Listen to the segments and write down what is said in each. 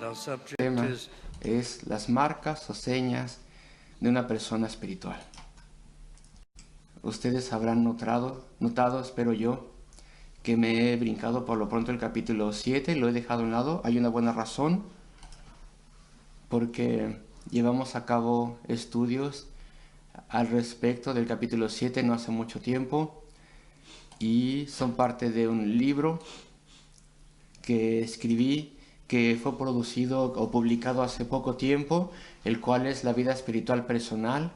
Our subject tema is es las marcas o señas de una persona espiritual. Ustedes habrán notado, espero yo, que me he brincado por lo pronto el capítulo 7, lo he dejado a un lado. Hay una buena razón, porque llevamos a cabo estudios al respecto del capítulo 7 no hace mucho tiempo, y son parte de un libro que escribí, que fue producido o publicado hace poco tiempo, el cual es La vida espiritual personal,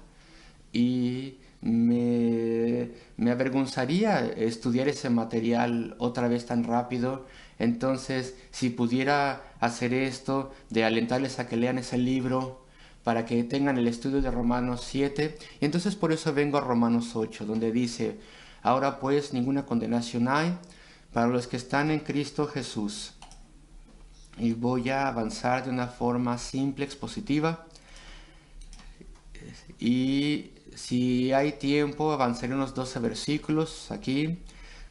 y me avergonzaría estudiar ese material otra vez tan rápido. Entonces, si pudiera hacer esto, de alentarles a que lean ese libro, para que tengan el estudio de Romanos 7, y entonces por eso vengo a Romanos 8, donde dice: ahora pues ninguna condenación hay para los que están en Cristo Jesús. Y voy a avanzar de una forma simple, expositiva, y si hay tiempo avanzaré unos 12 versículos aquí,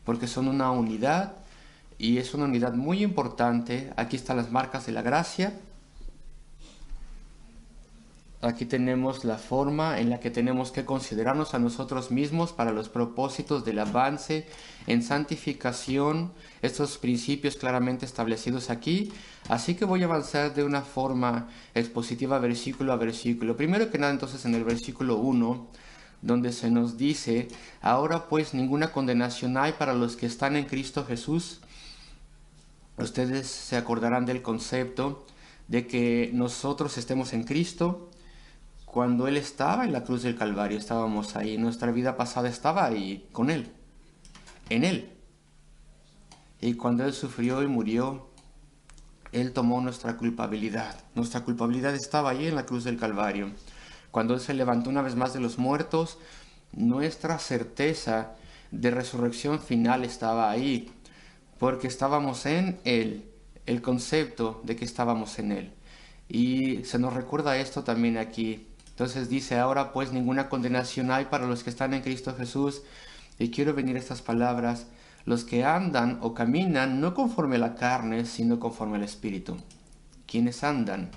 porque son una unidad, y es una unidad muy importante. Aquí están las marcas de la gracia. Aquí tenemos la forma en la que tenemos que considerarnos a nosotros mismos para los propósitos del avance en santificación, estos principios claramente establecidos aquí. Así que voy a avanzar de una forma expositiva versículo a versículo. Primero que nada, entonces, en el versículo 1, donde se nos dice: ahora pues ninguna condenación hay para los que están en Cristo Jesús. Ustedes se acordarán del concepto de que nosotros estemos en Cristo. Cuando Él estaba en la cruz del Calvario, estábamos ahí. Nuestra vida pasada estaba ahí, con Él, en Él. Y cuando Él sufrió y murió, Él tomó nuestra culpabilidad. Nuestra culpabilidad estaba ahí en la cruz del Calvario. Cuando Él se levantó una vez más de los muertos, nuestra certeza de resurrección final estaba ahí, porque estábamos en Él, el concepto de que estábamos en Él. Y se nos recuerda esto también aquí. Entonces dice: ahora pues ninguna condenación hay para los que están en Cristo Jesús. Y quiero venir a estas palabras: los que andan o caminan no conforme a la carne, sino conforme al Espíritu. ¿Quiénes andan?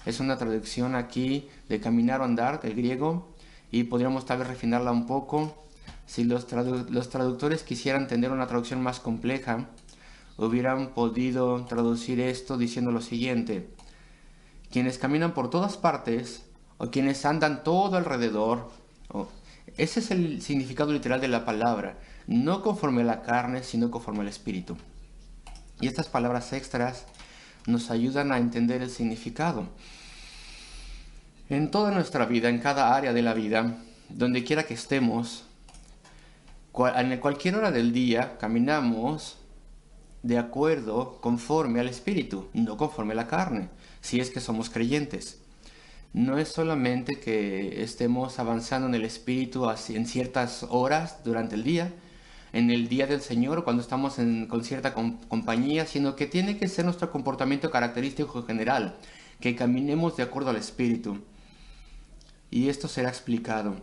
Es una traducción aquí de caminar o andar, del griego, y podríamos tal vez refinarla un poco. Si los traductores quisieran tener una traducción más compleja, hubieran podido traducir esto diciendo lo siguiente: quienes caminan por todas partes, o quienes andan todo alrededor. Ese es el significado literal de la palabra: no conforme a la carne, sino conforme al Espíritu. Y estas palabras extras nos ayudan a entender el significado. En toda nuestra vida, en cada área de la vida, donde quiera que estemos, en cualquier hora del día, caminamos de acuerdo, conforme al Espíritu, no conforme a la carne, si es que somos creyentes. No es solamente que estemos avanzando en el Espíritu en ciertas horas durante el día, en el día del Señor, cuando estamos con cierta compañía, sino que tiene que ser nuestro comportamiento característico general, que caminemos de acuerdo al Espíritu. Y esto será explicado.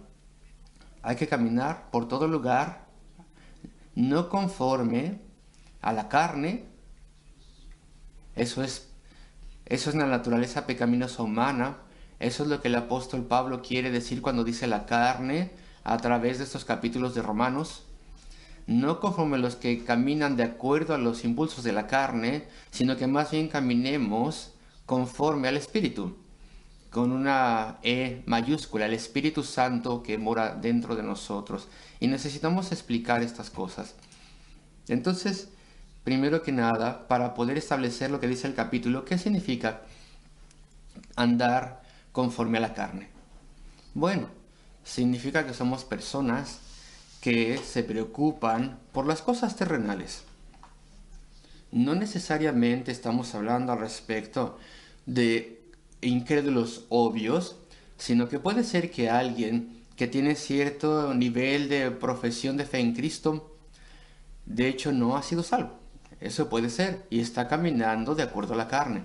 Hay que caminar por todo lugar, no conforme a la carne. Eso es la naturaleza pecaminosa humana. Eso es lo que el apóstol Pablo quiere decir cuando dice la carne a través de estos capítulos de Romanos. No conforme a los que caminan de acuerdo a los impulsos de la carne, sino que más bien caminemos conforme al Espíritu, con una E mayúscula, el Espíritu Santo que mora dentro de nosotros. Y necesitamos explicar estas cosas. Entonces, primero que nada, para poder establecer lo que dice el capítulo, ¿qué significa andar conforme a la carne? Bueno, significa que somos personas que se preocupan por las cosas terrenales. No necesariamente estamos hablando al respecto de incrédulos obvios, sino que puede ser que alguien que tiene cierto nivel de profesión de fe en Cristo, de hecho, no ha sido salvo. Eso puede ser, y está caminando de acuerdo a la carne.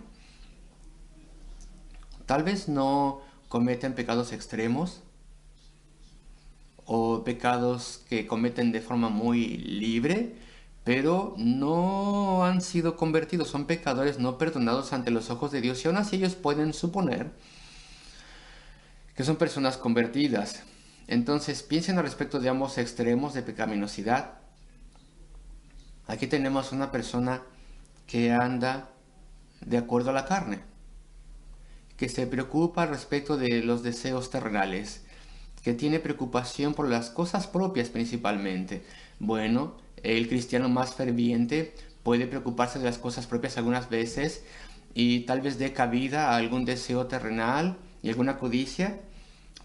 Tal vez no cometen pecados extremos o pecados que cometen de forma muy libre, pero no han sido convertidos, son pecadores no perdonados ante los ojos de Dios, y aún así ellos pueden suponer que son personas convertidas. Entonces piensen al respecto de ambos extremos de pecaminosidad. Aquí tenemos una persona que anda de acuerdo a la carne, que se preocupa respecto de los deseos terrenales, que tiene preocupación por las cosas propias principalmente. Bueno, el cristiano más ferviente puede preocuparse de las cosas propias algunas veces y tal vez dé cabida a algún deseo terrenal y alguna codicia,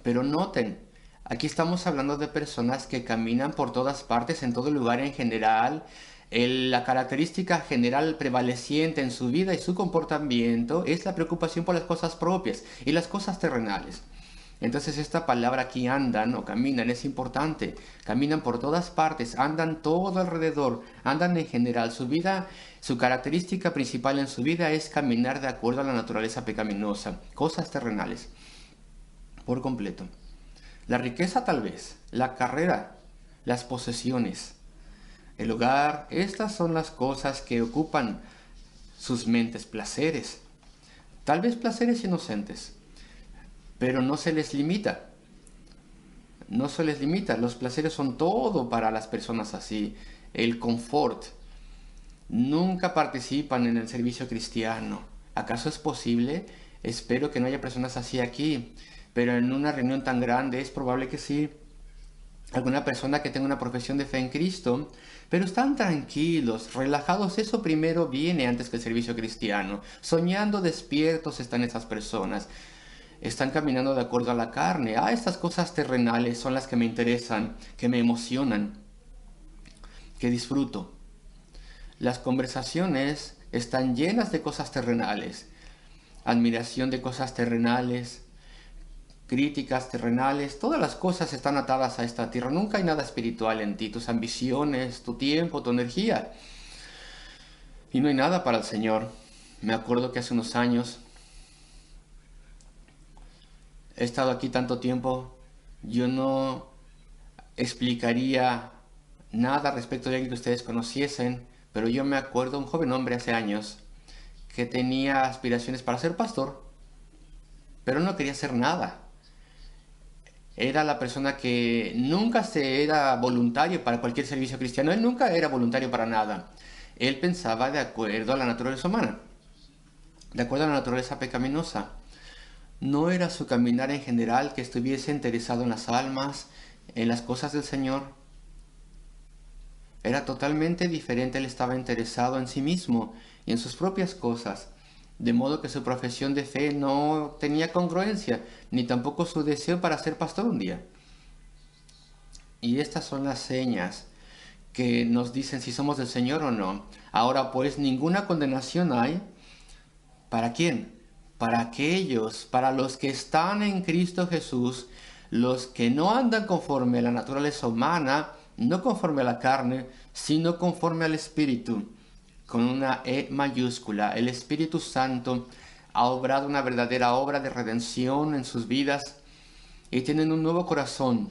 pero noten, aquí estamos hablando de personas que caminan por todas partes, en todo lugar en general. La característica general prevaleciente en su vida y su comportamiento es la preocupación por las cosas propias y las cosas terrenales. Entonces esta palabra aquí andan o caminan es importante. Caminan por todas partes, andan todo alrededor, andan en general. Su vida, su característica principal en su vida es caminar de acuerdo a la naturaleza pecaminosa, cosas terrenales, por completo. La riqueza tal vez, la carrera, las posesiones, el hogar, estas son las cosas que ocupan sus mentes, placeres. Tal vez placeres inocentes, pero no se les limita. No se les limita. Los placeres son todo para las personas así. El confort. Nunca participan en el servicio cristiano. ¿Acaso es posible? Espero que no haya personas así aquí. Pero en una reunión tan grande es probable que sí. Alguna persona que tenga una profesión de fe en Cristo, pero están tranquilos, relajados. Eso primero viene antes que el servicio cristiano. Soñando despiertos están esas personas. Están caminando de acuerdo a la carne. Estas cosas terrenales son las que me interesan, que me emocionan, que disfruto. Las conversaciones están llenas de cosas terrenales, admiración de cosas terrenales, críticas terrenales, todas las cosas están atadas a esta tierra. Nunca hay nada espiritual en ti, tus ambiciones, tu tiempo, tu energía. Y no hay nada para el Señor. Me acuerdo que hace unos años he estado aquí tanto tiempo, yo no explicaría nada respecto de alguien que ustedes conociesen, pero yo me acuerdo un joven hombre hace años que tenía aspiraciones para ser pastor, pero no quería hacer nada. Era la persona que nunca se era voluntario para cualquier servicio cristiano, él nunca era voluntario para nada. Él pensaba de acuerdo a la naturaleza humana, de acuerdo a la naturaleza pecaminosa. No era su caminar en general que estuviese interesado en las almas, en las cosas del Señor. Era totalmente diferente, él estaba interesado en sí mismo y en sus propias cosas, de modo que su profesión de fe no tenía congruencia, ni tampoco su deseo para ser pastor un día. Y estas son las señas que nos dicen si somos del Señor o no. Ahora pues ninguna condenación hay. ¿Para quién? Para aquellos, para los que están en Cristo Jesús, los que no andan conforme a la naturaleza humana, no conforme a la carne, sino conforme al Espíritu, con una E mayúscula. El Espíritu Santo ha obrado una verdadera obra de redención en sus vidas y tienen un nuevo corazón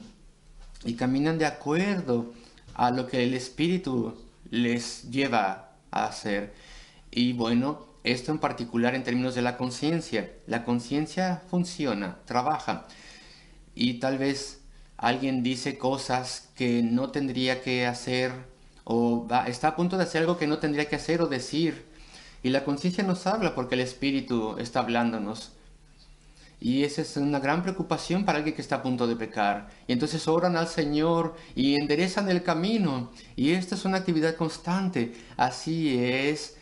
y caminan de acuerdo a lo que el Espíritu les lleva a hacer. Y bueno, esto en particular en términos de la conciencia. La conciencia funciona, trabaja. Y tal vez alguien dice cosas que no tendría que hacer o está a punto de hacer algo que no tendría que hacer o decir. Y la conciencia nos habla porque el Espíritu está hablándonos. Y esa es una gran preocupación para alguien que está a punto de pecar. Y entonces oran al Señor y enderezan el camino. Y esta es una actividad constante. Así es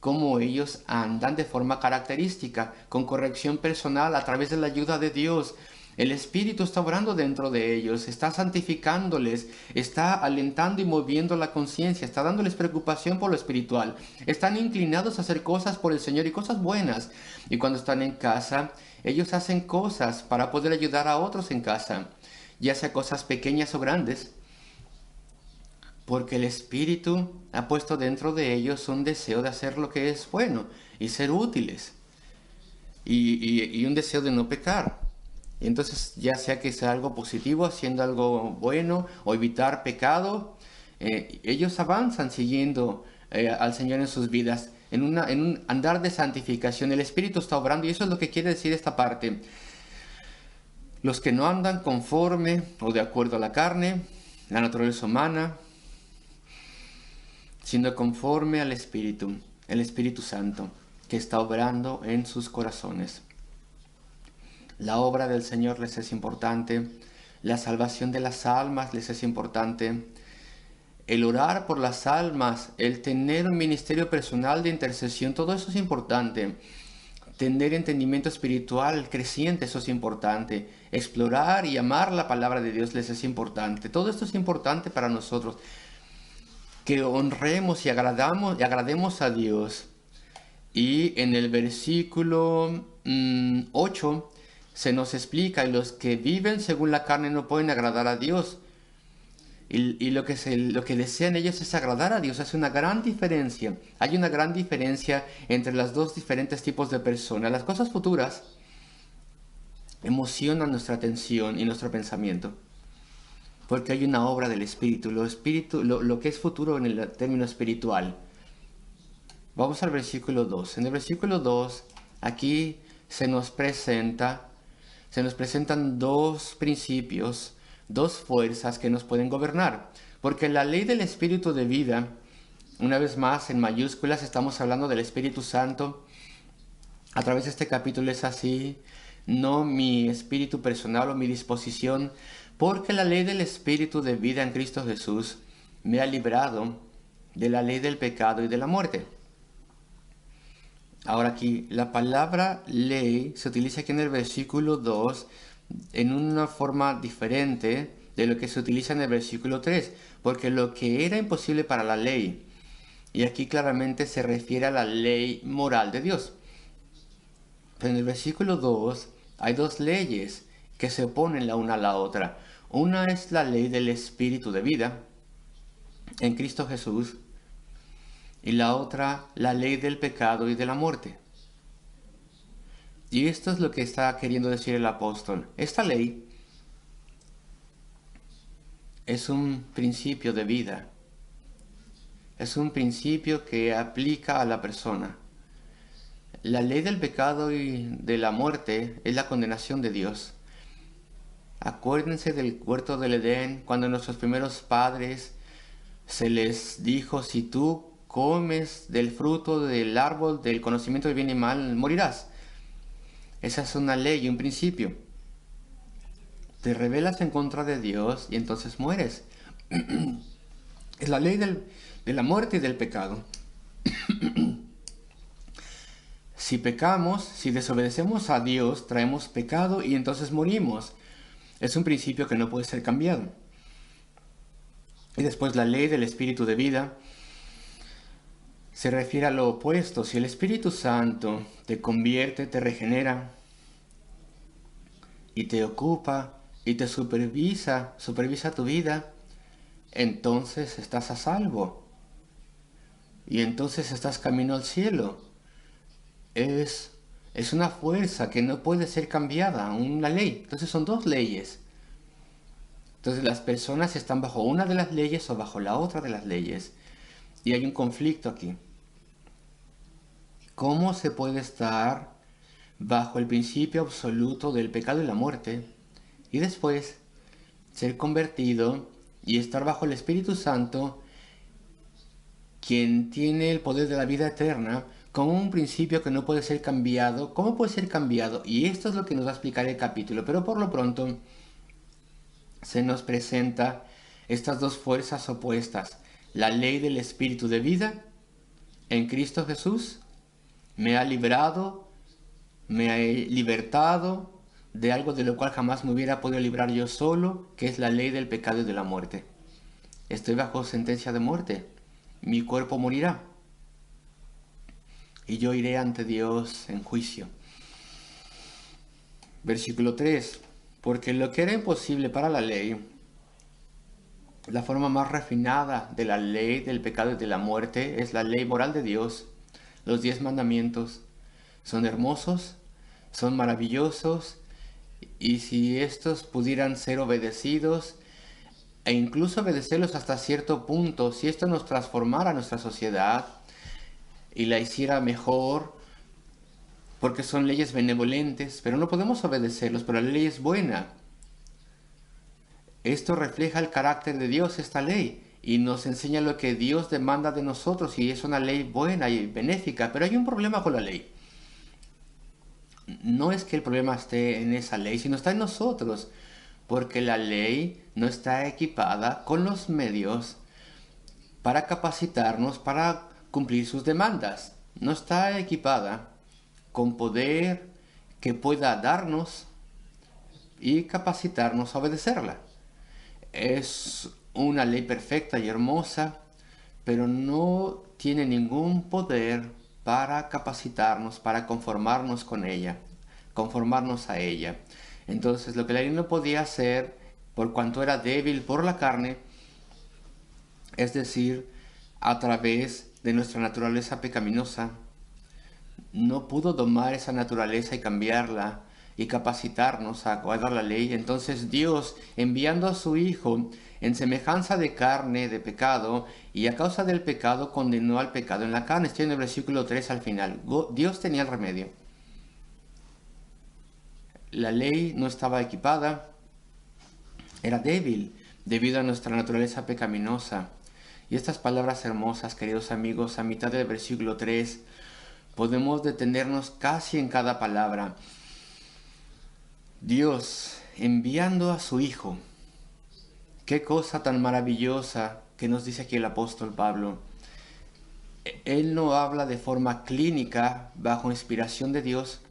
como ellos andan de forma característica, con corrección personal a través de la ayuda de Dios. El Espíritu está obrando dentro de ellos, está santificándoles, está alentando y moviendo la conciencia, está dándoles preocupación por lo espiritual. Están inclinados a hacer cosas por el Señor y cosas buenas. Y cuando están en casa, ellos hacen cosas para poder ayudar a otros en casa, ya sea cosas pequeñas o grandes, porque el Espíritu ha puesto dentro de ellos un deseo de hacer lo que es bueno y ser útiles, y un deseo de no pecar. Y entonces, ya sea que sea algo positivo, haciendo algo bueno, o evitar pecado, ellos avanzan siguiendo al Señor en sus vidas, en un andar de santificación. El Espíritu está obrando y eso es lo que quiere decir esta parte. Los que no andan conforme o de acuerdo a la carne, la naturaleza humana, sino conforme al Espíritu, el Espíritu Santo, que está obrando en sus corazones. La obra del Señor les es importante, la salvación de las almas les es importante, el orar por las almas, el tener un ministerio personal de intercesión, todo eso es importante. Tener entendimiento espiritual creciente, eso es importante. Explorar y amar la palabra de Dios les es importante. Todo esto es importante para nosotros. Que honremos y agrademos a Dios. Y en el versículo 8 se nos explica, los que viven según la carne no pueden agradar a Dios. Y lo que desean ellos es agradar a Dios. Es una gran diferencia. Hay una gran diferencia entre los dos diferentes tipos de personas. Las cosas futuras emocionan nuestra atención y nuestro pensamiento. Porque hay una obra del Espíritu. Lo que es futuro en el término espiritual. Vamos al versículo 2. En el versículo 2, aquí se nos presentan dos principios, dos fuerzas que nos pueden gobernar. Porque la ley del Espíritu de vida, una vez más en mayúsculas, estamos hablando del Espíritu Santo. A través de este capítulo es así, no mi espíritu personal o mi disposición, porque la ley del Espíritu de vida en Cristo Jesús me ha librado de la ley del pecado y de la muerte. Ahora aquí, la palabra ley se utiliza aquí en el versículo 2 en una forma diferente de lo que se utiliza en el versículo 3, porque lo que era imposible para la ley, y aquí claramente se refiere a la ley moral de Dios. Pero en el versículo 2 hay dos leyes que se oponen la una a la otra. Una es la ley del Espíritu de vida en Cristo Jesús, y la otra, la ley del pecado y de la muerte. Y esto es lo que está queriendo decir el apóstol. Esta ley es un principio de vida. Es un principio que aplica a la persona. La ley del pecado y de la muerte es la condenación de Dios. Acuérdense del huerto del Edén, cuando nuestros primeros padres se les dijo, si tú comes del fruto del árbol del conocimiento del bien y mal, morirás. Esa es una ley y un principio. Te rebelas en contra de Dios y entonces mueres. Es la ley de la muerte y del pecado. Si pecamos, si desobedecemos a Dios, traemos pecado y entonces morimos. Es un principio que no puede ser cambiado. Y después la ley del Espíritu de vida se refiere a lo opuesto. Si el Espíritu Santo te convierte, te regenera y te ocupa y te supervisa tu vida, entonces estás a salvo. Y entonces estás camino al cielo. Es una fuerza que no puede ser cambiada, una ley. Entonces son dos leyes. Entonces las personas están bajo una de las leyes o bajo la otra de las leyes. Y hay un conflicto aquí. ¿Cómo se puede estar bajo el principio absoluto del pecado y la muerte y después ser convertido y estar bajo el Espíritu Santo, quien tiene el poder de la vida eterna, con un principio que no puede ser cambiado? ¿Cómo puede ser cambiado? Y esto es lo que nos va a explicar el capítulo. Pero por lo pronto se nos presenta estas dos fuerzas opuestas. La ley del Espíritu de vida en Cristo Jesús me ha librado, me ha libertado de algo de lo cual jamás me hubiera podido librar yo solo, que es la ley del pecado y de la muerte. Estoy bajo sentencia de muerte. Mi cuerpo morirá. Y yo iré ante Dios en juicio. Versículo 3. Porque lo que era imposible para la ley, la forma más refinada de la ley del pecado y de la muerte, es la ley moral de Dios. Los 10 mandamientos son hermosos, son maravillosos, y si estos pudieran ser obedecidos, e incluso obedecerlos hasta cierto punto, si esto nos transformara nuestra sociedad y la hiciera mejor, porque son leyes benevolentes, pero no podemos obedecerlos, pero la ley es buena. Esto refleja el carácter de Dios, esta ley, y nos enseña lo que Dios demanda de nosotros, y es una ley buena y benéfica, pero hay un problema con la ley. No es que el problema esté en esa ley, sino está en nosotros, porque la ley no está equipada con los medios para capacitarnos para cumplir sus demandas. No está equipada con poder que pueda darnos y capacitarnos a obedecerla. Es una ley perfecta y hermosa, pero no tiene ningún poder para capacitarnos, para conformarnos con ella, conformarnos a ella. Entonces, lo que la ley no podía hacer, por cuanto era débil por la carne, es decir, a través de nuestra naturaleza pecaminosa, no pudo domar esa naturaleza y cambiarla y capacitarnos a guardar la ley. Entonces Dios, enviando a su Hijo en semejanza de carne de pecado, y a causa del pecado condenó al pecado en la carne. Estoy en el versículo 3 al final. Dios tenía el remedio. La ley no estaba equipada, era débil debido a nuestra naturaleza pecaminosa. Y estas palabras hermosas, queridos amigos, a mitad del versículo 3, podemos detenernos casi en cada palabra. Dios enviando a su Hijo. Qué cosa tan maravillosa que nos dice aquí el apóstol Pablo. Él no habla de forma clínica bajo inspiración de Dios,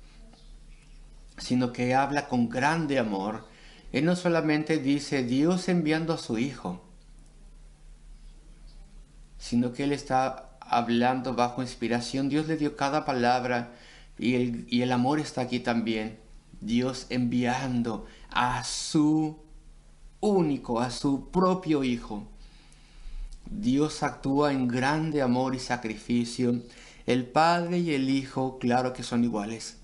sino que habla con grande amor. Él no solamente dice Dios enviando a su Hijo, sino que Él está hablando bajo inspiración. Dios le dio cada palabra y el amor está aquí también. Dios enviando a su único, a su propio Hijo. Dios actúa en grande amor y sacrificio. El Padre y el Hijo, claro que son iguales,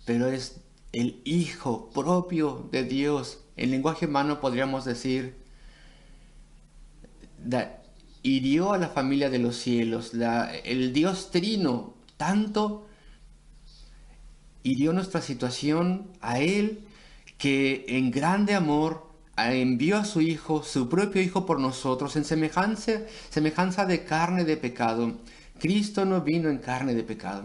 pero es el Hijo propio de Dios. En lenguaje humano podríamos decir, hirió a la familia de los cielos. El Dios Trino tanto hirió nuestra situación a Él, que en grande amor envió a su Hijo, su propio Hijo por nosotros, en semejanza de carne de pecado. Cristo no vino en carne de pecado.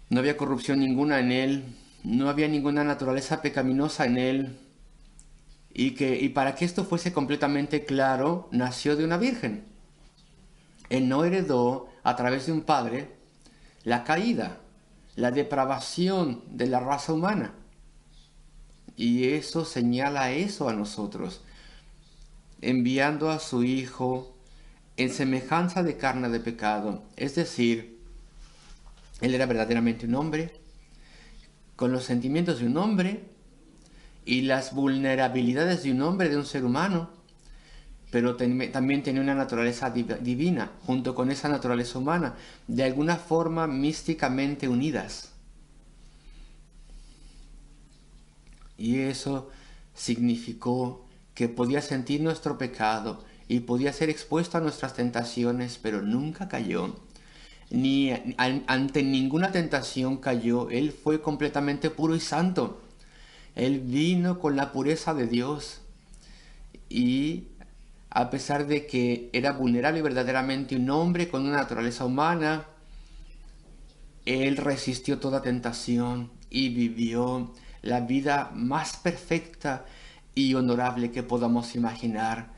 No había corrupción ninguna en Él, no había ninguna naturaleza pecaminosa en Él. Y para que esto fuese completamente claro, nació de una virgen. Él no heredó a través de un padre la caída, la depravación de la raza humana. Y eso señala eso a nosotros, enviando a su Hijo en semejanza de carne de pecado. Es decir, Él era verdaderamente un hombre, con los sentimientos de un hombre y las vulnerabilidades de un hombre, de un ser humano, pero también tenía una naturaleza divina, junto con esa naturaleza humana, de alguna forma místicamente unidas. Y eso significó que podía sentir nuestro pecado y podía ser expuesto a nuestras tentaciones, pero nunca cayó. Ni ante ninguna tentación cayó. Él fue completamente puro y santo. Él vino con la pureza de Dios. Y a pesar de que era vulnerable y verdaderamente un hombre con una naturaleza humana, Él resistió toda tentación y vivió la vida más perfecta y honorable que podamos imaginar.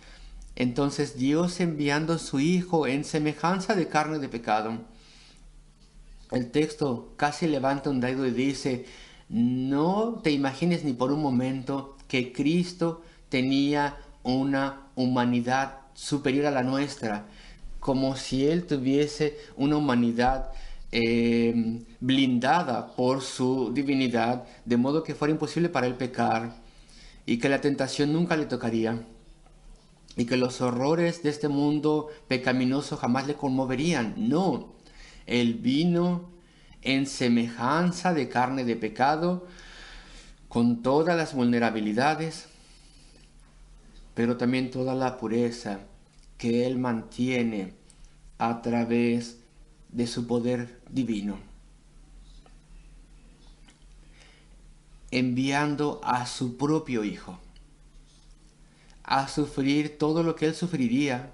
Entonces Dios enviando a su Hijo en semejanza de carne de pecado. El texto casi levanta un dedo y dice, no te imagines ni por un momento que Cristo tenía una humanidad superior a la nuestra, como si Él tuviese una humanidad blindada por su divinidad, de modo que fuera imposible para Él pecar y que la tentación nunca le tocaría y que los horrores de este mundo pecaminoso jamás le conmoverían. No, Él vino en semejanza de carne de pecado, con todas las vulnerabilidades, pero también toda la pureza que Él mantiene a través de su poder divino, enviando a su propio Hijo a sufrir todo lo que Él sufriría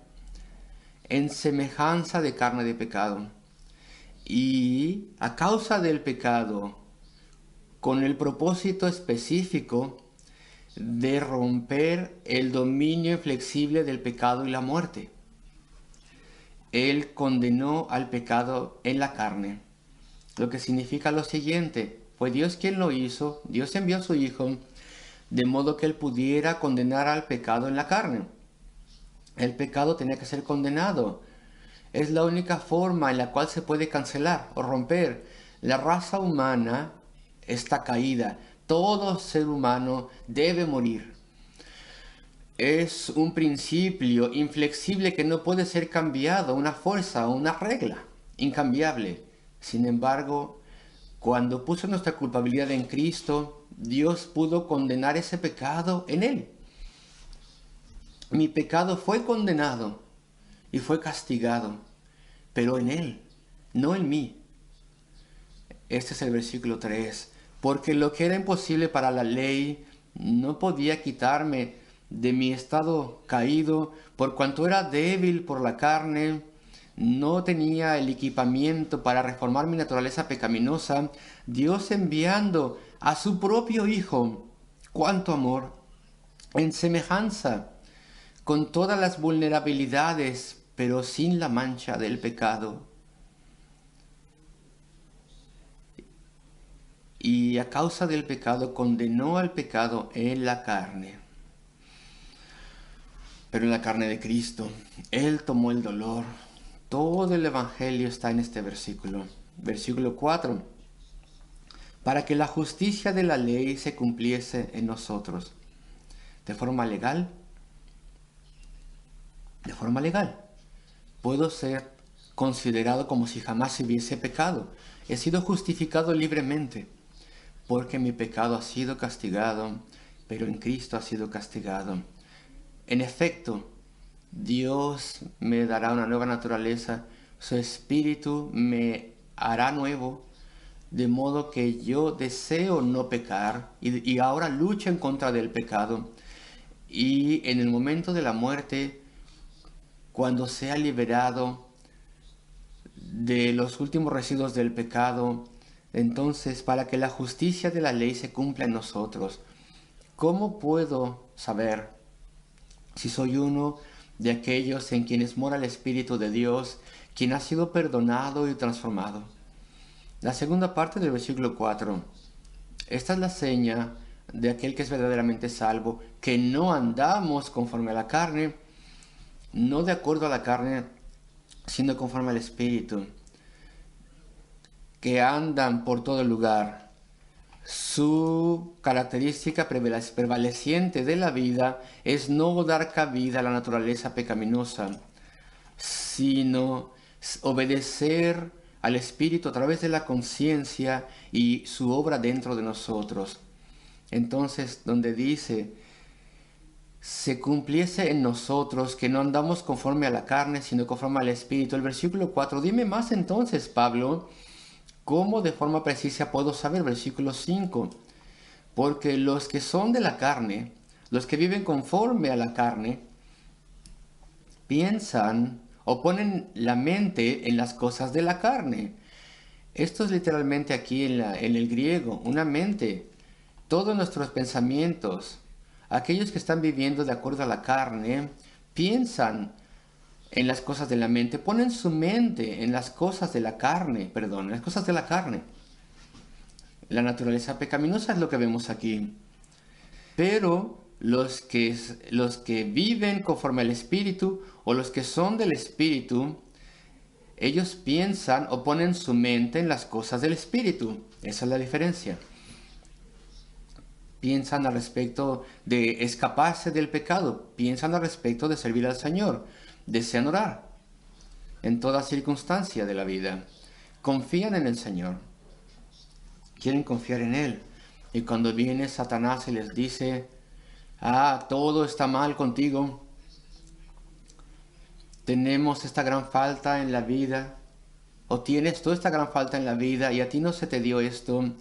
en semejanza de carne de pecado. Y a causa del pecado, con el propósito específico de romper el dominio inflexible del pecado y la muerte. Él condenó al pecado en la carne, lo que significa lo siguiente: fue Dios quien lo hizo, Dios envió a su Hijo, de modo que Él pudiera condenar al pecado en la carne. El pecado tenía que ser condenado. Es la única forma en la cual se puede cancelar o romper. La raza humana está caída. Todo ser humano debe morir. Es un principio inflexible que no puede ser cambiado, una fuerza o una regla incambiable. Sin embargo, cuando puso nuestra culpabilidad en Cristo, Dios pudo condenar ese pecado en Él. Mi pecado fue condenado y fue castigado, pero en Él, no en mí. Este es el versículo 3. Porque lo que era imposible para la ley no podía quitarme de mi estado caído, por cuanto era débil por la carne, no tenía el equipamiento para reformar mi naturaleza pecaminosa. Dios enviando a su propio Hijo, cuánto amor, en semejanza, con todas las vulnerabilidades, pero sin la mancha del pecado. Y a causa del pecado condenó al pecado en la carne. Pero en la carne de Cristo, Él tomó el dolor. Todo el Evangelio está en este versículo. Versículo 4. Para que la justicia de la ley se cumpliese en nosotros. De forma legal. De forma legal. Puedo ser considerado como si jamás hubiese pecado. He sido justificado libremente. Porque mi pecado ha sido castigado, pero en Cristo ha sido castigado. En efecto, Dios me dará una nueva naturaleza, su Espíritu me hará nuevo, de modo que yo deseo no pecar y ahora lucho en contra del pecado. Y en el momento de la muerte, cuando sea liberado de los últimos residuos del pecado, entonces, para que la justicia de la ley se cumpla en nosotros, ¿cómo puedo saber si soy uno de aquellos en quienes mora el Espíritu de Dios, quien ha sido perdonado y transformado? La segunda parte del versículo 4. Esta es la seña de aquel que es verdaderamente salvo, que no andamos conforme a la carne, no de acuerdo a la carne, sino conforme al Espíritu, que andan por todo lugar. Su característica prevaleciente de la vida es no dar cabida a la naturaleza pecaminosa, sino obedecer al Espíritu a través de la conciencia y su obra dentro de nosotros. Entonces, donde dice, se cumpliese en nosotros que no andamos conforme a la carne, sino conforme al Espíritu. El versículo 4, dime más entonces, Pablo, ¿cómo de forma precisa puedo saber? Versículo 5. Porque los que son de la carne, los que viven conforme a la carne, piensan o ponen la mente en las cosas de la carne. Esto es literalmente aquí en el griego, una mente. Todos nuestros pensamientos, aquellos que están viviendo de acuerdo a la carne, piensan en las cosas de la mente, ponen su mente en las cosas de la carne, en las cosas de la carne. La naturaleza pecaminosa es lo que vemos aquí. Pero los que viven conforme al Espíritu o los que son del Espíritu, ellos piensan o ponen su mente en las cosas del Espíritu. Esa es la diferencia. Piensan al respecto de escaparse del pecado, piensan al respecto de servir al Señor, desean orar en toda circunstancia de la vida, confían en el Señor, quieren confiar en Él. Y cuando viene Satanás y les dice, todo está mal contigo, tenemos esta gran falta en la vida, o tienes toda esta gran falta en la vida y a ti no se te dio esto,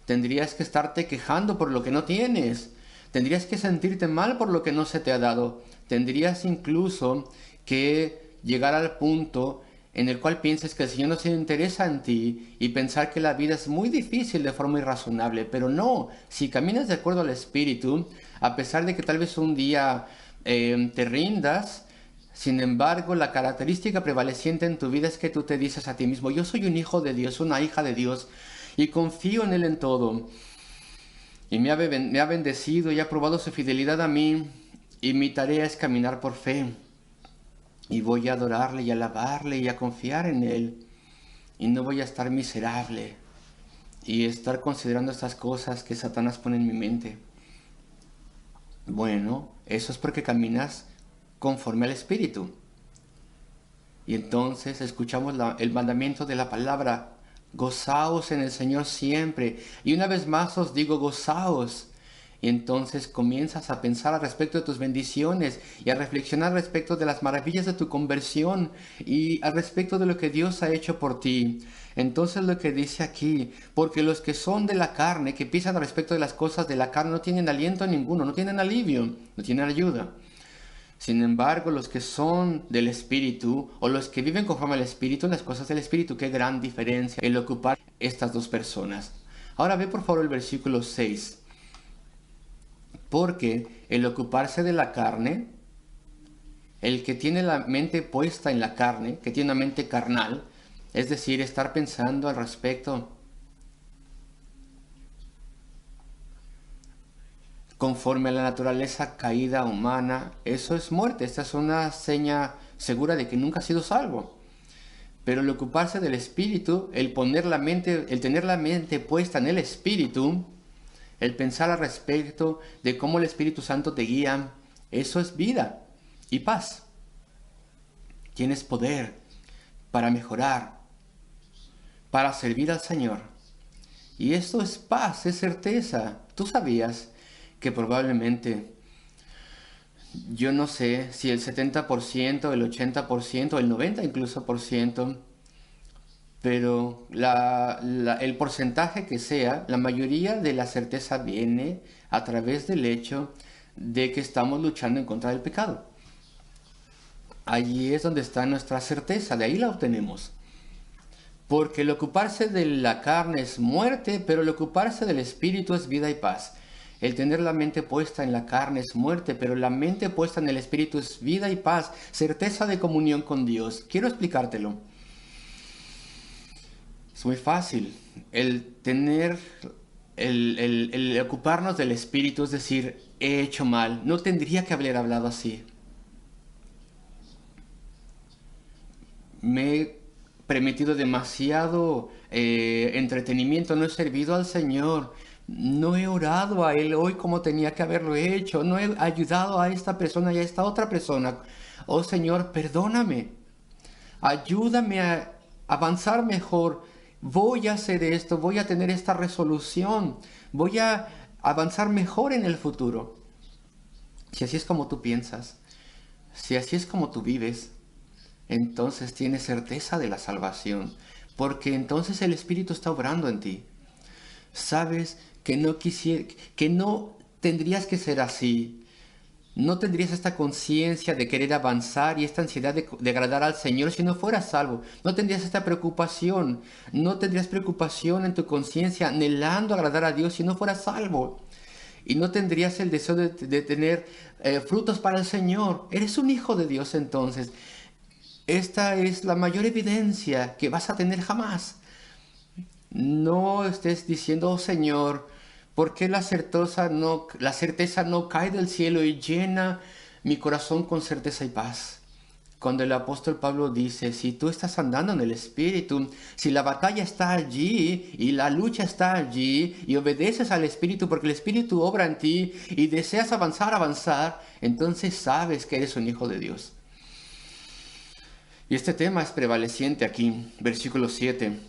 tendrías que estarte quejando por lo que no tienes, tendrías que sentirte mal por lo que no se te ha dado, tendrías incluso que llegar al punto en el cual pienses que el Señor no se interesa en ti y pensar que la vida es muy difícil de forma irrazonable. Pero no, si caminas de acuerdo al Espíritu, a pesar de que tal vez un día te rindas, sin embargo, la característica prevaleciente en tu vida es que tú te dices a ti mismo, yo soy un hijo de Dios, una hija de Dios, y confío en Él en todo. Y me ha bendecido y ha probado su fidelidad a mí, y mi tarea es caminar por fe. Y voy a adorarle y alabarle y a confiar en Él. Y no voy a estar miserable y estar considerando estas cosas que Satanás pone en mi mente. Bueno, eso es porque caminas conforme al Espíritu. Y entonces escuchamos el mandamiento de la palabra. Gozaos en el Señor siempre. Y una vez más os digo, gozaos. Y entonces comienzas a pensar al respecto de tus bendiciones y a reflexionar respecto de las maravillas de tu conversión y al respecto de lo que Dios ha hecho por ti. Entonces lo que dice aquí, porque los que son de la carne, que piensan al respecto de las cosas de la carne, no tienen aliento ninguno, no tienen alivio, no tienen ayuda. Sin embargo, los que son del Espíritu, o los que viven conforme al Espíritu, las cosas del Espíritu, qué gran diferencia el ocupar estas dos personas. Ahora ve por favor el versículo 6. Porque el ocuparse de la carne, el que tiene la mente puesta en la carne, que tiene una mente carnal, es decir, estar pensando al respecto conforme a la naturaleza caída humana, eso es muerte. Esta es una seña segura de que nunca ha sido salvo. Pero el ocuparse del Espíritu, el tener la mente puesta en el Espíritu, el pensar al respecto de cómo el Espíritu Santo te guía, eso es vida y paz. Tienes poder para mejorar, para servir al Señor. Y esto es paz, es certeza. Tú sabías que probablemente, yo no sé si el 70%, el 80%, el 90% incluso por ciento, pero el porcentaje que sea, la mayoría de la certeza viene a través del hecho de que estamos luchando en contra del pecado. Allí es donde está nuestra certeza, de ahí la obtenemos. Porque el ocuparse de la carne es muerte, pero el ocuparse del Espíritu es vida y paz. El tener la mente puesta en la carne es muerte, pero la mente puesta en el Espíritu es vida y paz, certeza de comunión con Dios. Quiero explicártelo. Es muy fácil. El ocuparnos del Espíritu, es decir, he hecho mal, no tendría que haber hablado así. Me he permitido demasiado entretenimiento, no he servido al Señor, no he orado a Él hoy como tenía que haberlo hecho, no he ayudado a esta persona y a esta otra persona. Oh Señor, perdóname, ayúdame a avanzar mejor. Voy a hacer esto, voy a tener esta resolución, voy a avanzar mejor en el futuro. Si así es como tú piensas, si así es como tú vives, entonces tienes certeza de la salvación, porque entonces el Espíritu está obrando en ti. Sabes que no tendrías que ser así. No tendrías esta conciencia de querer avanzar y esta ansiedad de agradar al Señor si no fueras salvo. No tendrías esta preocupación. No tendrías preocupación en tu conciencia anhelando agradar a Dios si no fueras salvo. Y no tendrías el deseo de tener frutos para el Señor. Eres un hijo de Dios entonces. Esta es la mayor evidencia que vas a tener jamás. No estés diciendo, oh Señor, ¿por qué la certeza no cae del cielo y llena mi corazón con certeza y paz? Cuando el apóstol Pablo dice, si tú estás andando en el Espíritu, si la batalla está allí y la lucha está allí y obedeces al Espíritu porque el Espíritu obra en ti y deseas avanzar, entonces sabes que eres un hijo de Dios. Y este tema es prevaleciente aquí, versículo 7,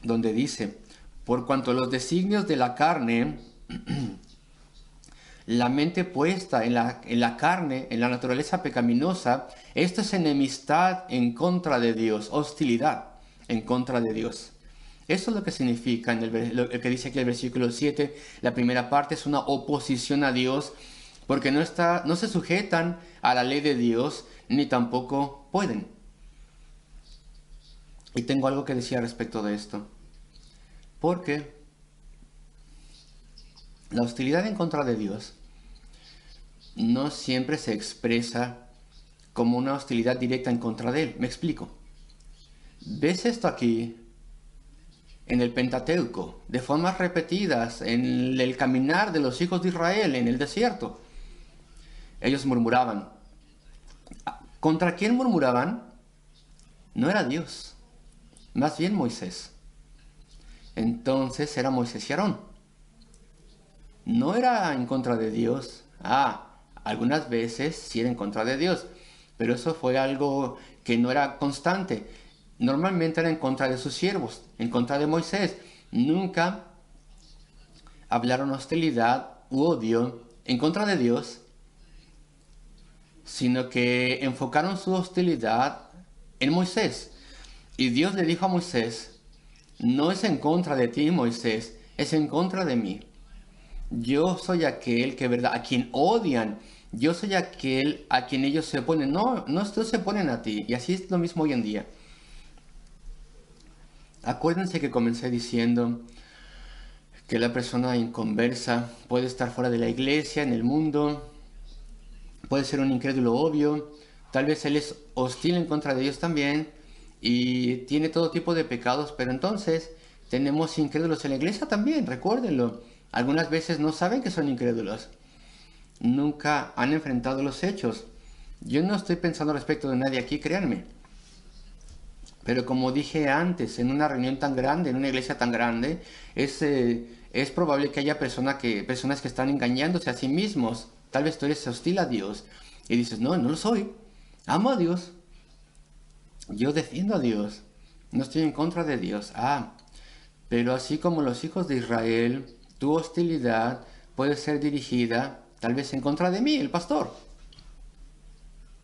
donde dice, Por cuanto los designios de la carne, la mente puesta en la carne, en la naturaleza pecaminosa, esto es enemistad en contra de Dios, hostilidad en contra de Dios. Eso es lo que significa lo que dice aquí el versículo 7. La primera parte es una oposición a Dios, porque no se sujetan a la ley de Dios, ni tampoco pueden. Y tengo algo que decir respecto de esto. Porque la hostilidad en contra de Dios no siempre se expresa como una hostilidad directa en contra de Él. Me explico. ¿Ves esto aquí en el Pentateuco, de formas repetidas, en el caminar de los hijos de Israel en el desierto? Ellos murmuraban. ¿Contra quién murmuraban? No era Dios, más bien Moisés. Entonces era Moisés y Aarón. No era en contra de Dios. Algunas veces sí era en contra de Dios, pero eso fue algo que no era constante. Normalmente era en contra de sus siervos, en contra de Moisés. Nunca hablaron hostilidad u odio en contra de Dios, sino que enfocaron su hostilidad en Moisés. Y Dios le dijo a Moisés: no es en contra de ti, Moisés, es en contra de mí. Yo soy aquel que, ¿verdad?, a quien odian. Yo soy aquel a quien ellos se oponen. No se oponen a ti. Y así es lo mismo hoy en día. Acuérdense que comencé diciendo que la persona inconversa puede estar fuera de la iglesia, en el mundo, puede ser un incrédulo obvio, tal vez él es hostil en contra de Dios también y tiene todo tipo de pecados, pero entonces tenemos incrédulos en la iglesia también, recuérdenlo. Algunas veces no saben que son incrédulos, nunca han enfrentado los hechos. Yo no estoy pensando respecto de nadie aquí, créanme. Pero como dije antes, en una reunión tan grande, en una iglesia tan grande, es probable que haya personas que están engañándose a sí mismos. Tal vez tú eres hostil a Dios y dices: no lo soy. Amo a Dios. Yo defiendo a Dios. No estoy en contra de Dios. Pero así como los hijos de Israel, tu hostilidad puede ser dirigida tal vez en contra de mí, el pastor.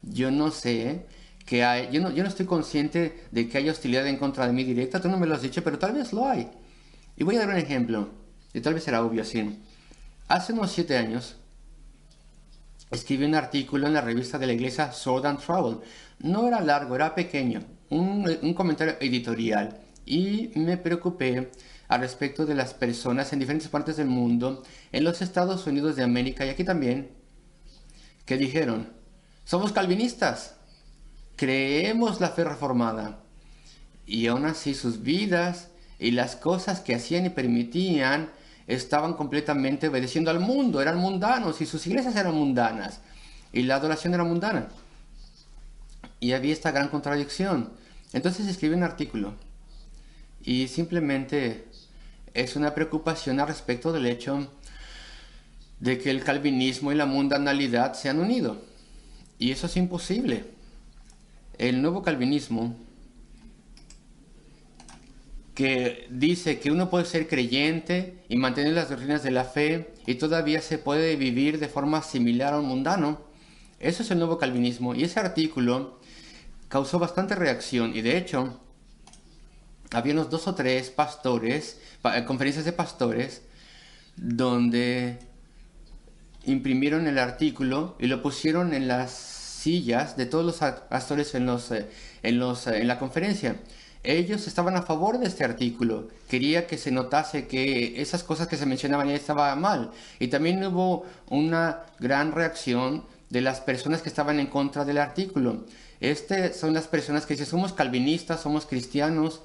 Yo no sé que hay, yo no estoy consciente de que hay hostilidad en contra de mí directa. Tú no me lo has dicho, pero tal vez lo hay. Y voy a dar un ejemplo, y tal vez será obvio así. Hace unos 7 años, escribí un artículo en la revista de la iglesia Sword and Travel. No era largo, era pequeño, un comentario editorial. Y me preocupé al respecto de las personas en diferentes partes del mundo, en los Estados Unidos de América y aquí también, que dijeron: somos calvinistas, creemos la fe reformada. Y aún así sus vidas y las cosas que hacían y permitían estaban completamente obedeciendo al mundo, eran mundanos y sus iglesias eran mundanas y la adoración era mundana. Y había esta gran contradicción. Entonces escribí un artículo y simplemente es una preocupación al respecto del hecho de que el calvinismo y la mundanalidad se han unido. Y eso es imposible. El nuevo calvinismo, que dice que uno puede ser creyente y mantener las doctrinas de la fe y todavía se puede vivir de forma similar a un mundano, eso es el nuevo calvinismo. Y ese artículo causó bastante reacción y de hecho había unos 2 o 3 pastores, conferencias de pastores, donde imprimieron el artículo y lo pusieron en las sillas de todos los pastores en la conferencia. Ellos estaban a favor de este artículo. Quería que se notase que esas cosas que se mencionaban ya estaban mal. Y también hubo una gran reacción de las personas que estaban en contra del artículo. Son las personas que dicen: somos calvinistas, somos cristianos,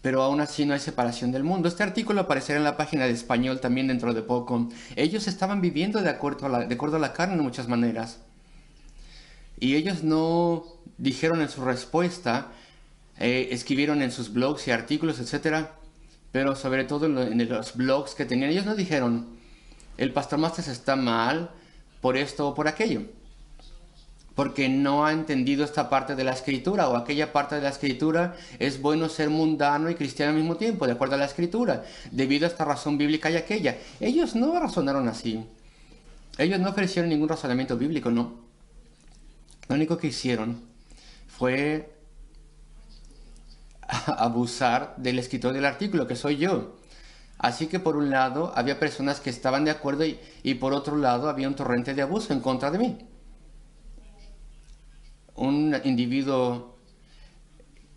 pero aún así no hay separación del mundo. Este artículo aparecerá en la página de español también dentro de poco. Ellos estaban viviendo de acuerdo a la carne en muchas maneras. Y ellos no dijeron en su respuesta, escribieron en sus blogs y artículos, etc. Pero sobre todo en los blogs que tenían, ellos no dijeron: el pastor Masters está mal por esto o por aquello. porque no ha entendido esta parte de la escritura o aquella parte de la escritura. Es bueno ser mundano y cristiano al mismo tiempo, de acuerdo a la escritura, debido a esta razón bíblica y aquella. Ellos no razonaron así. Ellos no ofrecieron ningún razonamiento bíblico, no. Lo único que hicieron fue abusar del escritor del artículo, que soy yo. Así que por un lado había personas que estaban de acuerdo y por otro lado había un torrente de abuso en contra de mí. Un individuo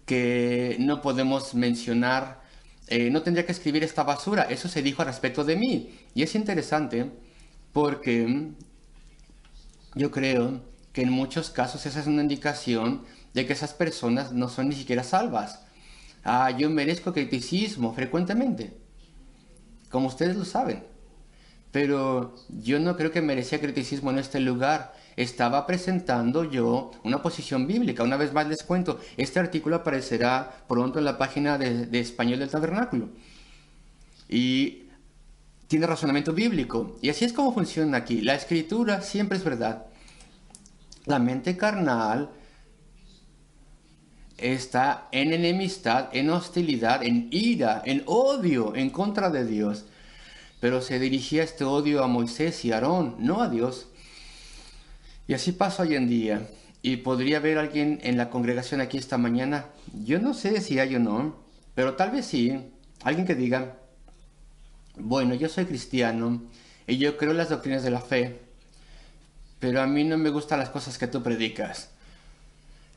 que no podemos mencionar, no tendría que escribir esta basura. Eso se dijo al respecto de mí. Y es interesante porque yo creo que en muchos casos esa es una indicación de que esas personas no son ni siquiera salvas. Yo merezco criticismo frecuentemente, como ustedes lo saben. Pero yo no creo que merecía criticismo en este lugar. Estaba presentando yo una posición bíblica. Una vez más les cuento, este artículo aparecerá pronto en la página de español del tabernáculo. Y tiene razonamiento bíblico. Y así es como funciona aquí. La escritura siempre es verdad. La mente carnal está en enemistad, en hostilidad, en ira, en odio en contra de Dios. Pero se dirigía este odio a Moisés y a Aarón, no a Dios. Y así pasa hoy en día. Y podría haber alguien en la congregación aquí esta mañana. Yo no sé si hay o no, pero tal vez sí. Alguien que diga, bueno, yo soy cristiano y yo creo en las doctrinas de la fe, pero a mí no me gustan las cosas que tú predicas.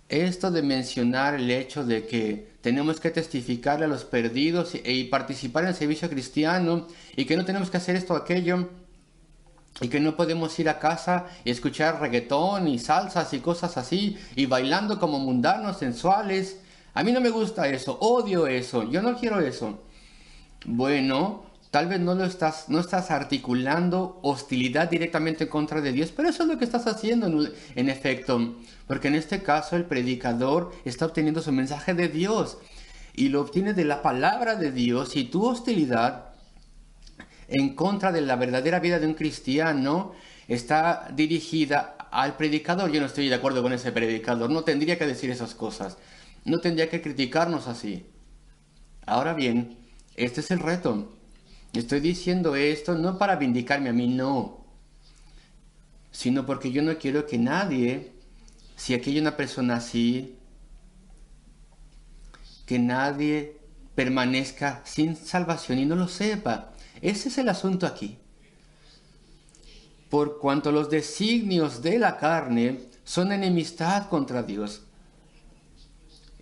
Esto de mencionar el hecho de que tenemos que testificarle a los perdidos y participar en el servicio cristiano y que no tenemos que hacer esto o aquello y que no podemos ir a casa y escuchar reggaetón y salsas y cosas así y bailando como mundanos, sensuales. A mí no me gusta eso, odio eso, yo no quiero eso. Bueno, tal vez no estás articulando hostilidad directamente en contra de Dios, pero eso es lo que estás haciendo en efecto. Porque en este caso el predicador está obteniendo su mensaje de Dios y lo obtiene de la palabra de Dios, y tu hostilidad en contra de la verdadera vida de un cristiano está dirigida al predicador. Yo no estoy de acuerdo con ese predicador, no tendría que decir esas cosas, no tendría que criticarnos así. Ahora bien, este es el reto. Estoy diciendo esto no para vindicarme a mí, no, sino porque yo no quiero que nadie, si aquí hay una persona así, que nadie permanezca sin salvación y no lo sepa. Ese es el asunto aquí. Por cuanto los designios de la carne son enemistad contra Dios,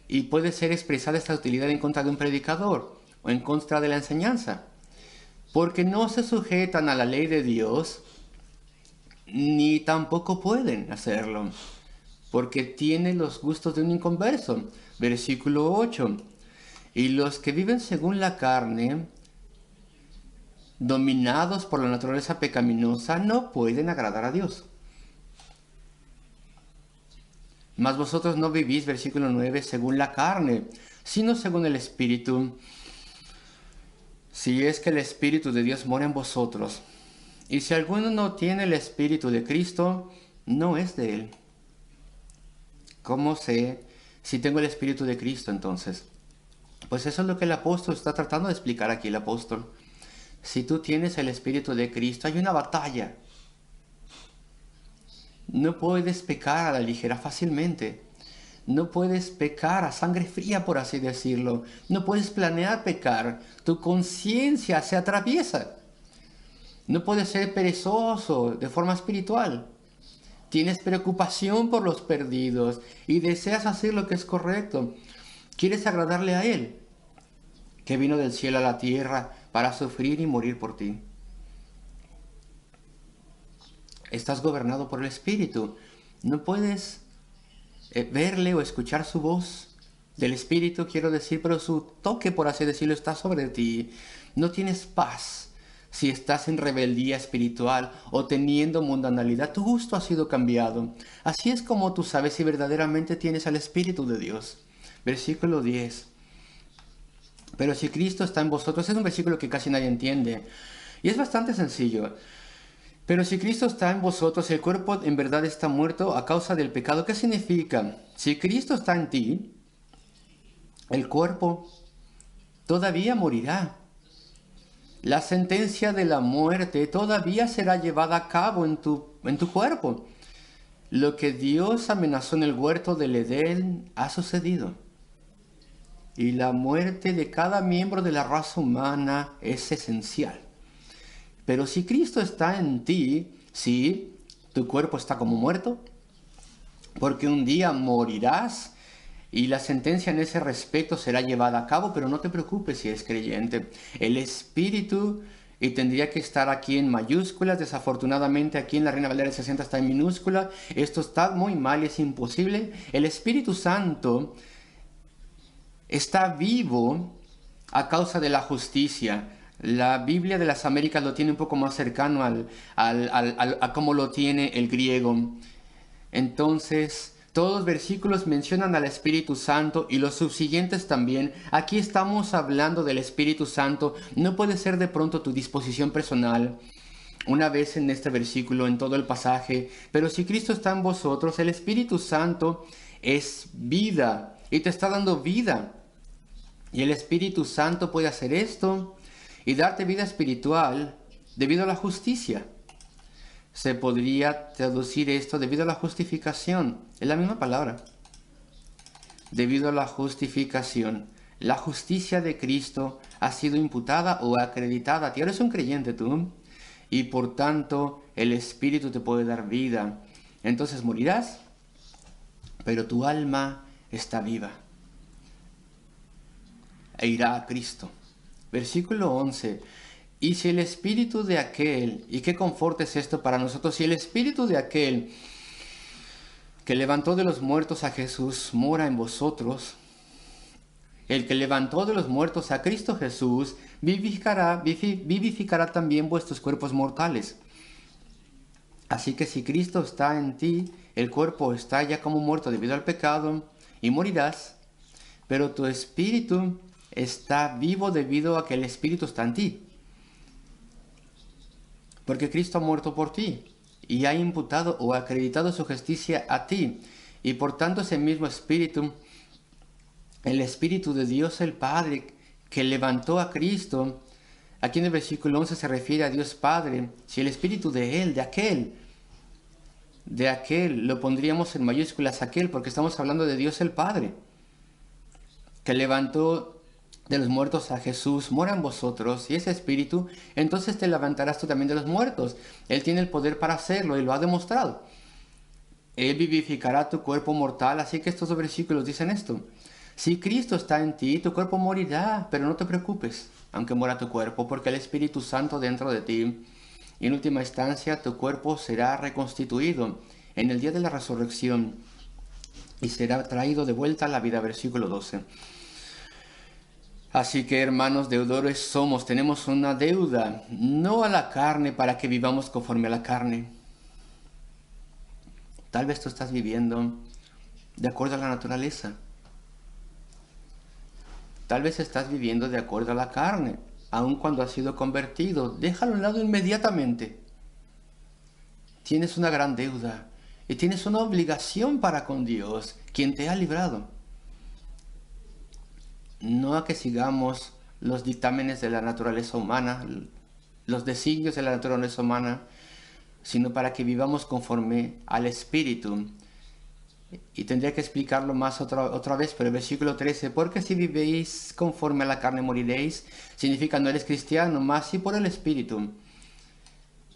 y puede ser expresada esta utilidad en contra de un predicador o en contra de la enseñanza, porque no se sujetan a la ley de Dios, ni tampoco pueden hacerlo, porque tienen los gustos de un inconverso. Versículo 8. Y los que viven según la carne, dominados por la naturaleza pecaminosa, no pueden agradar a Dios. Mas vosotros no vivís, versículo 9, según la carne, sino según el Espíritu. Si es que el Espíritu de Dios mora en vosotros. Y si alguno no tiene el Espíritu de Cristo, no es de él. ¿Cómo sé si tengo el Espíritu de Cristo entonces? Pues eso es lo que el apóstol está tratando de explicar aquí, el apóstol. Si tú tienes el Espíritu de Cristo, hay una batalla. No puedes pecar a la ligera fácilmente. No puedes pecar a sangre fría, por así decirlo. No puedes planear pecar. Tu conciencia se atraviesa. No puedes ser perezoso de forma espiritual. Tienes preocupación por los perdidos y deseas hacer lo que es correcto. Quieres agradarle a Él, que vino del cielo a la tierra para sufrir y morir por ti. Estás gobernado por el Espíritu. No puedes verle o escuchar su voz del Espíritu, quiero decir, pero su toque, por así decirlo, está sobre ti. No tienes paz si estás en rebeldía espiritual o teniendo mundanalidad. Tu gusto ha sido cambiado. Así es como tú sabes si verdaderamente tienes al Espíritu de Dios. Versículo 10. Pero si Cristo está en vosotros, es un versículo que casi nadie entiende. Y es bastante sencillo. Pero si Cristo está en vosotros, el cuerpo en verdad está muerto a causa del pecado. ¿Qué significa? Si Cristo está en ti, el cuerpo todavía morirá. La sentencia de la muerte todavía será llevada a cabo en tu cuerpo. Lo que Dios amenazó en el huerto del Edén ha sucedido. Y la muerte de cada miembro de la raza humana es esencial. Pero si Cristo está en ti, sí, tu cuerpo está como muerto, porque un día morirás y la sentencia en ese respecto será llevada a cabo, pero no te preocupes si eres creyente. El Espíritu, y tendría que estar aquí en mayúsculas, desafortunadamente aquí en la Reina Valera 60 está en minúscula, esto está muy mal y es imposible. El Espíritu Santo está vivo a causa de la justicia. La Biblia de las Américas lo tiene un poco más cercano a cómo lo tiene el griego. Entonces, todos los versículos mencionan al Espíritu Santo y los subsiguientes también. Aquí estamos hablando del Espíritu Santo. No puede ser de pronto tu disposición personal. Una vez en este versículo, en todo el pasaje. Pero si Cristo está en vosotros, el Espíritu Santo es vida y te está dando vida. Y el Espíritu Santo puede hacer esto y darte vida espiritual debido a la justicia. Se podría traducir esto debido a la justificación. Es la misma palabra. Debido a la justificación. La justicia de Cristo ha sido imputada o acreditada a ti. Ahora eres un creyente tú. Y por tanto el Espíritu te puede dar vida. Entonces morirás, pero tu alma está viva. E irá a Cristo. Versículo 11. Y si el espíritu de aquel, y qué confort es esto para nosotros, si el espíritu de aquel que levantó de los muertos a Jesús mora en vosotros, el que levantó de los muertos a Cristo Jesús vivificará también vuestros cuerpos mortales. Así que si Cristo está en ti, el cuerpo está ya como muerto debido al pecado, y morirás, pero tu espíritu está vivo debido a que el Espíritu está en ti. Porque Cristo ha muerto por ti y ha imputado o acreditado su justicia a ti. Y por tanto ese mismo Espíritu, el Espíritu de Dios el Padre que levantó a Cristo, aquí en el versículo 11 se refiere a Dios Padre. Si el Espíritu de Él, de aquel, lo pondríamos en mayúsculas aquel, porque estamos hablando de Dios el Padre, que levantó de los muertos a Jesús, mora en vosotros, y ese Espíritu, entonces te levantarás tú también de los muertos. Él tiene el poder para hacerlo y lo ha demostrado. Él vivificará tu cuerpo mortal, así que estos dos versículos dicen esto. Si Cristo está en ti, tu cuerpo morirá, pero no te preocupes, aunque muera tu cuerpo, porque el Espíritu Santo dentro de ti, y en última instancia tu cuerpo será reconstituido en el día de la resurrección y será traído de vuelta a la vida, versículo 12. Así que, hermanos deudores somos, tenemos una deuda, no a la carne para que vivamos conforme a la carne. Tal vez tú estás viviendo de acuerdo a la naturaleza. Tal vez estás viviendo de acuerdo a la carne, aun cuando has sido convertido. Déjalo a un lado inmediatamente. Tienes una gran deuda y tienes una obligación para con Dios, quien te ha librado. No a que sigamos los dictámenes de la naturaleza humana, los designios de la naturaleza humana, sino para que vivamos conforme al Espíritu. Y tendría que explicarlo más otra vez, pero el versículo 13, porque si vivéis conforme a la carne moriréis, significa no eres cristiano, más si por el Espíritu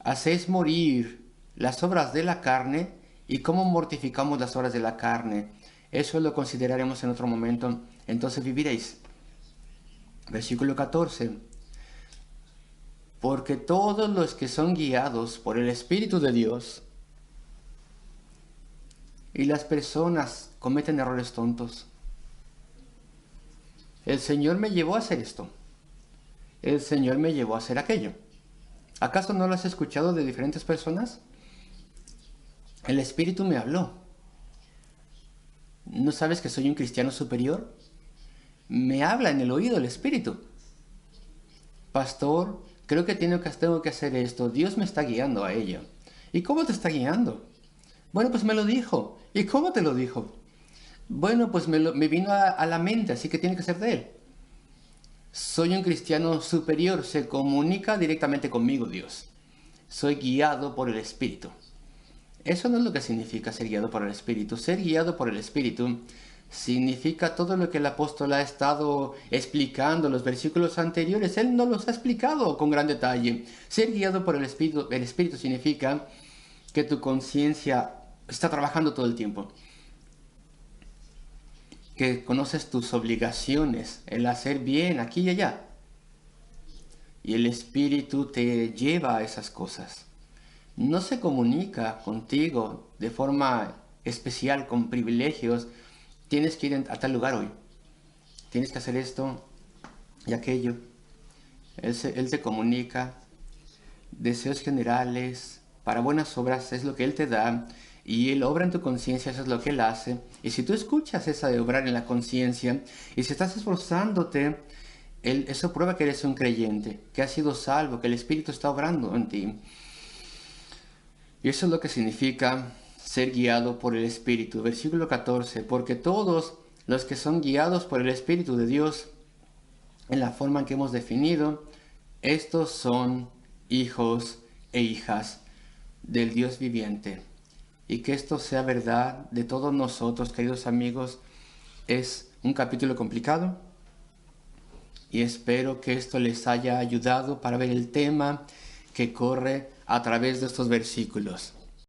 hacéis morir las obras de la carne. ¿Y cómo mortificamos las obras de la carne? Eso lo consideraremos en otro momento. Entonces viviréis. Versículo 14. Porque todos los que son guiados por el Espíritu de Dios, y las personas cometen errores tontos. El Señor me llevó a hacer esto. El Señor me llevó a hacer aquello. ¿Acaso no lo has escuchado de diferentes personas? El Espíritu me habló. ¿No sabes que soy un cristiano superior? Me habla en el oído el Espíritu. Pastor, creo que tengo que hacer esto, Dios me está guiando a ello. ¿Y cómo te está guiando? Bueno, pues me lo dijo. ¿Y cómo te lo dijo? Bueno, pues me vino a la mente, así que tiene que ser de Él. Soy un cristiano superior, se comunica directamente conmigo Dios. Soy guiado por el Espíritu. Eso no es lo que significa ser guiado por el Espíritu. Ser guiado por el Espíritu significa todo lo que el apóstol ha estado explicando en los versículos anteriores. Él no los ha explicado con gran detalle. Ser guiado por el Espíritu significa que tu conciencia está trabajando todo el tiempo. Que conoces tus obligaciones, el hacer bien aquí y allá. Y el Espíritu te lleva a esas cosas. No se comunica contigo de forma especial, con privilegios. Tienes que ir a tal lugar hoy. Tienes que hacer esto y aquello. Él te comunica deseos generales para buenas obras, es lo que Él te da. Y Él obra en tu conciencia, eso es lo que Él hace. Y si tú escuchas esa de obrar en la conciencia, y si estás esforzándote, eso prueba que eres un creyente, que has sido salvo, que el Espíritu está obrando en ti. Y eso es lo que significa ser guiado por el Espíritu. Versículo 14. Porque todos los que son guiados por el Espíritu de Dios, en la forma en que hemos definido, estos son hijos e hijas del Dios viviente. Y que esto sea verdad de todos nosotros, queridos amigos, es un capítulo complicado. Y espero que esto les haya ayudado para ver el tema que corre a través de estos versículos.